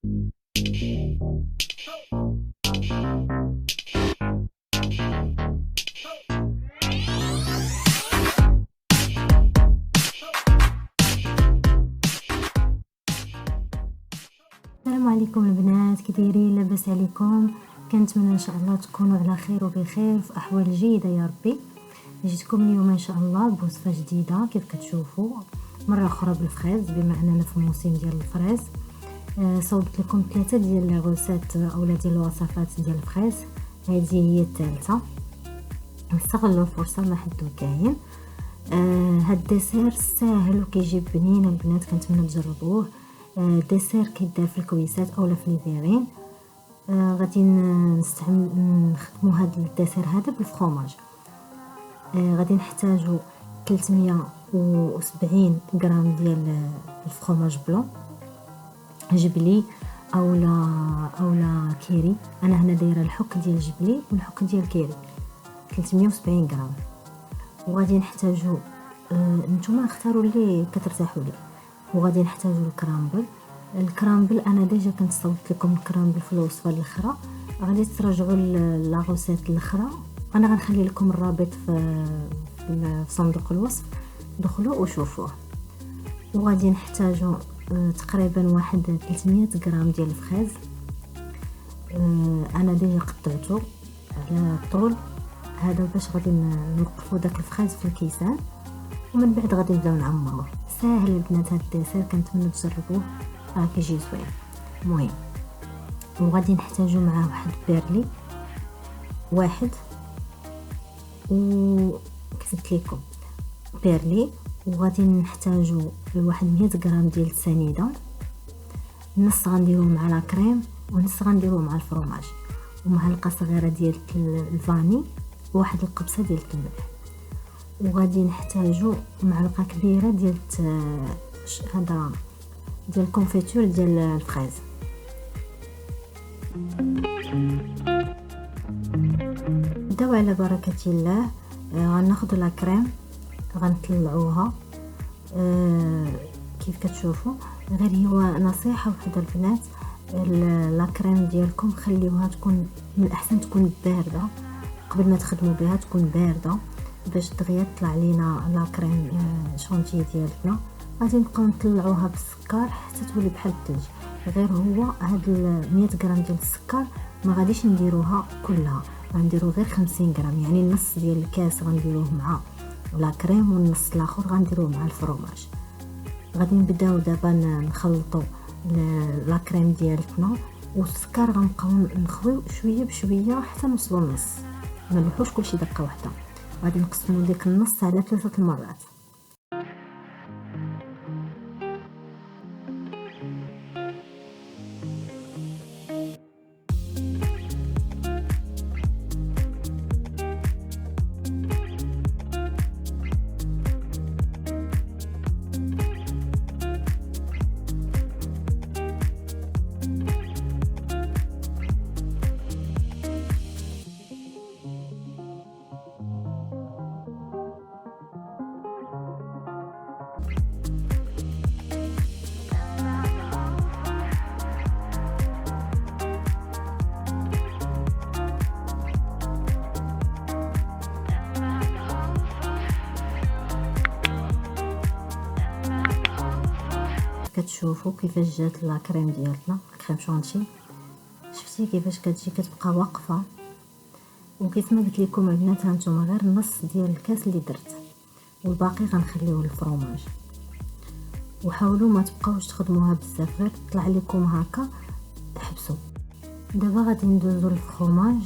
السلام عليكم البنات، كي دايرين؟ لاباس عليكم؟ كنتمنى ان شاء الله تكونوا على خير وبخير في احوال جيده يا ربي. جيتكم اليوم ان شاء الله بوصفه جديده كيف كتشوفوا، مره اخرى بالفريز بما اننا في الموسم ديال الفريز. صوبت لكم 3 ديال لي غوسيت اولا ديال الوصفات ديال الفريز، هذه هي الثالثه. نستغلوا الفرصه ما حدو كاين. هاد الديسير ساهل وكيجيب بنين البنات، كنتمنى تجربوه. ديسير كيدار في الكويسات اولا في ليفيرين. غادي نخدموا هاد الديسير هذا بالفرomاج. غادي نحتاجو 370 غرام ديال الفرomاج بلون جبلي اولا كيري. انا هنا دايره الحك ديال جبلي والحك ديال كيري 370 غرام. وغادي نحتاجو نتوما اختاروا اللي كترتاحوا ليه. وغادي نحتاجو الكرامبل انا ديجا كنت صوبت لكم الكرامبل في الوصفه الاخرى، غادي تراجعوا لا غوسيت الاخرى. انا غنخلي لكم الرابط في صندوق الوصف، دخلوا وشوفوه. وغادي نحتاجو تقريبا واحد 300 غرام ديال الفخاز. انا ديجا قطعته على طول هذا باش غادي نوقفوا داك الفخاز في الكيسان، ومن بعد غادي نبداو نعمروه. ساهل البنات هاد الديسير، كنتمنى تجربوه، راه كيجي زوين. المهم وغادي نحتاجو معاه واحد بيرلي واحد، كتبت لكم بيرلي. وغادي نحتاجو واحد 100 غرام ديال السنيده، نص غنديروه مع لا كريم ونص غنديروه مع الفرomاج، ومعلقه صغيره ديال الفاني وواحد القبصه ديال الملح. وغادي نحتاجو معلقه كبيره ديال هذا ديال الكونفيتور ديال الفريز. نبداو على بركه الله. غناخذ لا كريم غنطلعوها كيف كتشوفوا. غير هو نصيحه وحده البنات، لا كريم ديالكم خليوها تكون من الاحسن تكون بارده قبل ما تخدموا بها، تكون بارده باش دغيا طلع لينا لا كريم شونتي ديالنا. غادي نبقاو نطلعوها بالسكر حتى تولي بحال الثلج. غير هو هاد 100 غرام ديال السكر ما غاديش نديروها كلها، غنديرو غير 50 غرام، يعني النص ديال الكاس غنديروه مع لا كريم والنص الاخر غنديروه مع الفرomاج. غادي نبداو دابا نخلطوا لا كريم ديالتنا والسكر، غنبقاو نخويو شويه بشويه حتى نوصلوا النص، ما نلوحوش كلشي دقه واحده. غادي نقسموا ديك النص على 3 المرات. كتشوفوا كيفاش جات لا كريم ديالنا، كريم شونتي. شفتي كيفاش كتجي كتبقى واقفه؟ وكيف ما قلت لكم البنات، هانتوما غير النص ديال الكاس اللي درت والباقي غنخليوه للفرomاج. وحاولوا ما تبقاوش تخدموها بزاف، غير طلع لكم هكا حبسوا. دابا غادي ندوزو للفرomاج،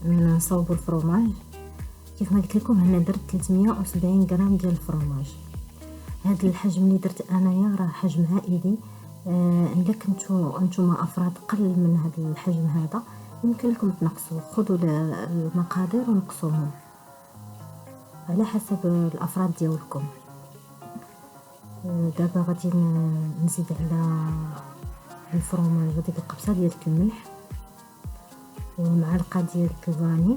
نصاوبوا الفرomاج. كيف ما قلت لكم هنا درت 370 غرام ديال الفرomاج. هذا الحجم اللي درت انايا راه حجم عائلي. الا كنتو نتوما افراد قل من هذا الحجم هذا يمكن لكم تنقصوا، خذوا المقادير ونقصوهم على حسب الافراد ديالكم. دابا غادي نزيد على الفرomاج وديك القبصه ديال الملح ومعلقه ديال الفاني.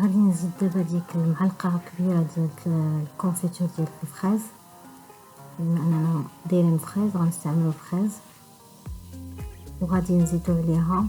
غادي نزيد دابا ديك المعلقه كبيره ديال الكونفيتور ديال الفريز، بما اننا دايرين فريز غنستعملوا الفريز. وغادي نزيدو عليها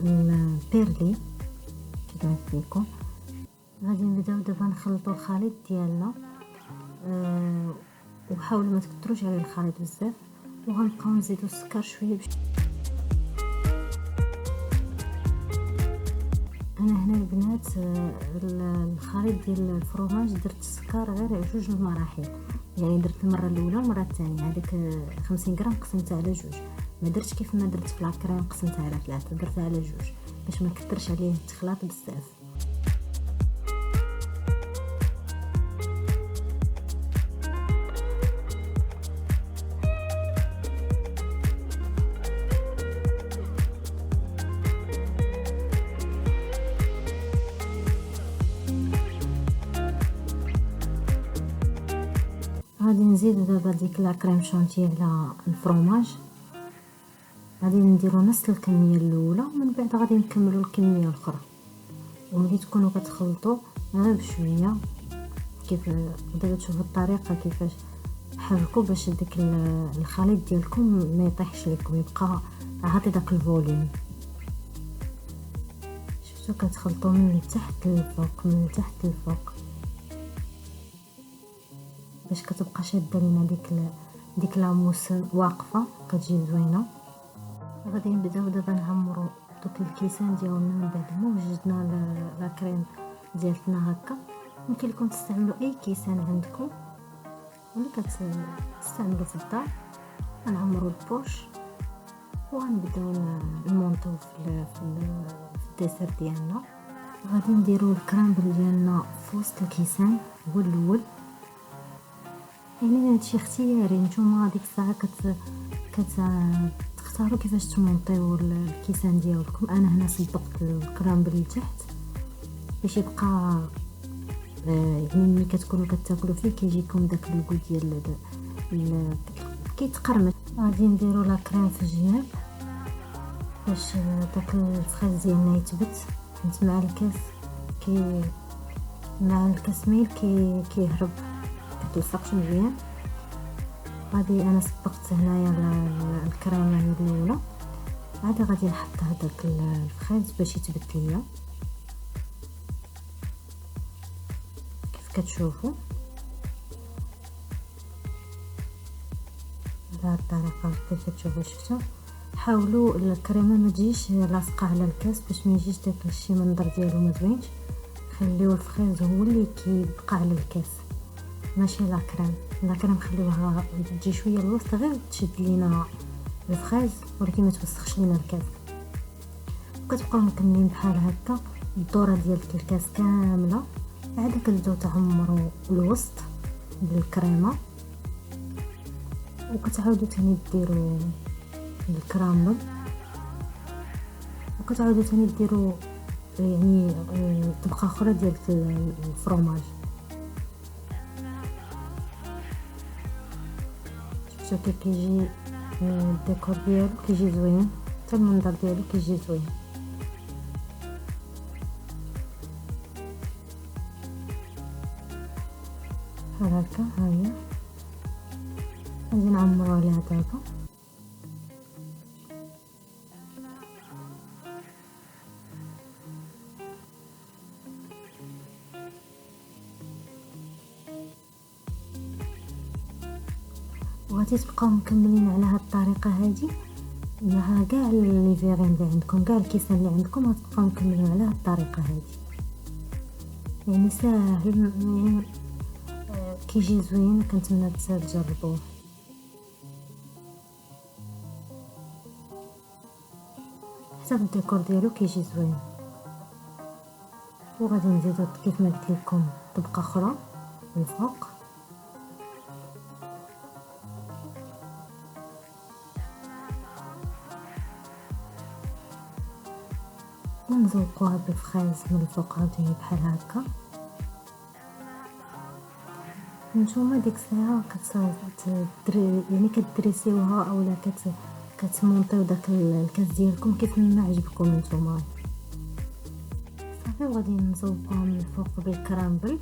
البيرلي كما قلت لكم. غادي نبداو دابا نخلطوا الخليط ديالنا، وحاولوا ما تكثروش عليه الخليط بزاف، وغنبقاو نزيدوا السكر شويه انا هنا البنات الخليط ديال الفرماج درت السكر غير 2 مراحل، يعني درت المره الاولى والمره الثانيه. هذيك 50 غرام قسمتها على 2، ما درتش كيف ما درت في لاكريم قسمتها على 3، درتها على 2 باش ما نكثرش عليه التخلاط بزاف. غادي نزيدو دابا ديك لا كريم شونتي على الفرماج، غادي نديرو نص الكميه الاولى، ومن بعد غادي نكملو الكميه الاخرى. وملي تكونوا كتخلطوا غير بشويه، كيف دابا تشوفوا الطريقه كيفاش حركوا باش ديك الخليط ديالكم ما يطيحش لكم، يبقى عاطي داك الفوليوم. شفتوا كتخلطوا من التحت للفوق، من التحت للفوق، باش كتبقى شاده لينا ديك لاموس واقفه كتجي زوينه. غادي نبداو دابا نعمروا دوك الكيسان ديالنا من بعد ما وجدنا لا كريم ديالتنا هكا. ممكن لكم تستعملوا اي كيسان عندكم اللي كتستعملوا في الدار. غنعمروا البوش وغنبداو نمونطو في الديسير ديالنا. غادي نديروا الكرامبل ديالنا في وسط الكيسان هو الاول، يعني هادشي اختياري، نتوما ديك الساعه كتختاروا كيفاش تمونطيو الكيسان ديالكم. انا هنا صبقت الكرامبل لتحت باش يبقى يعني ملي كتكونوا كتاكلوا فيه كيجيكم داك الكو ديال كيتقرمش. غادي نديروا لا كريم في الجناب باش داك الفخاز ديالنا يثبت، حيت مع الكاس ميل كيهرب، كتلصقش مزيان. غادي انا صبقت هنايا الكريمه الاولى، عاد غادي نحط هذاك الفخاز باش يثبت ليا كيف كتشوفوا بهذه الطريقه. كيف كتشوفوا شفتوا، حاولوا الكريمه ما تجيش لاصقه على الكاس باش ما يجيش داك الشيء منظر ديالو ما زوينش. خليو الفخاز هو اللي كيبقى على الكاس ماشي لاكريم خليوها تجي شويه الوسط غير تشد لينا الفخاز، ولكن ما توسخش لينا الكاس. وكتبقاو مكملين بحال هكا الدوره ديال الكاس كامله. عاد كتبداو تعمروا الوسط بالكريمه، وكتعاودوا ثاني ديروا الكرامبل، وكتعاودوا ثاني ديروا يعني طبقه اخرى ديال الفرماج. شوفوا كيف كيجي الديكور ديالو، كيجي زوين، حتى المنظر ديالو كيجي زوين. بحال هكا. ها هي غادي نعمرو عليها دابا. وغادي تبقاو مكملين على هاد الطريقه هادي مع كاع لي فيغين اللي عندكم، كاع الكيسان اللي عندكم غتبقاو مكملين على هاد الطريقه هادي. يعني ساهل، يعني كيجي زوين، كنتمنى تجربوه. حتى الديكور ديالو كيجي زوين. وغادي نزيدو كيف ما قلت لكم طبقه اخرى من الفوق. ونزوقوها بالفخاز من الفوق عاوتاني بحال هكا. نتوما ديك الساعه يعني كتدريسيوها اولا كتمونطيو داك الكاس ديالكم كيف ما عجبكم نتوما. صافي وغادي نزوقوها من الفوق بالكرامبل،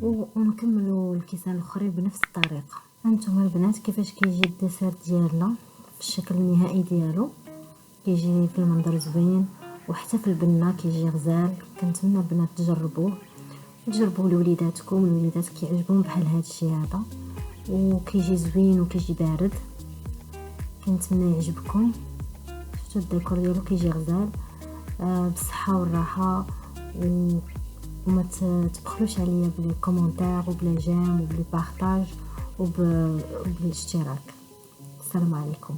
ونكملوا الكيسان الاخرين بنفس الطريقه. هانتوما البنات كيفاش كيجي الديسير ديالنا في الشكل النهائي ديالو، كيجي في المنظر زوين وحتى في البنه كيجي غزال. كنتمنى البنات تجربوه لوليداتكم، الوليدات كيعجبهم بحال هذا الشيء هذا، وكيجي زوين وكيجي بارد. كنتمنى يعجبكم. شفتوا الديكور ديالو كيجي غزال. بالصحه والراحه، وما تبخلوش عليا بالكومونتير وبلا جيم وبالبارطاج وبالاشتراك. السلام عليكم.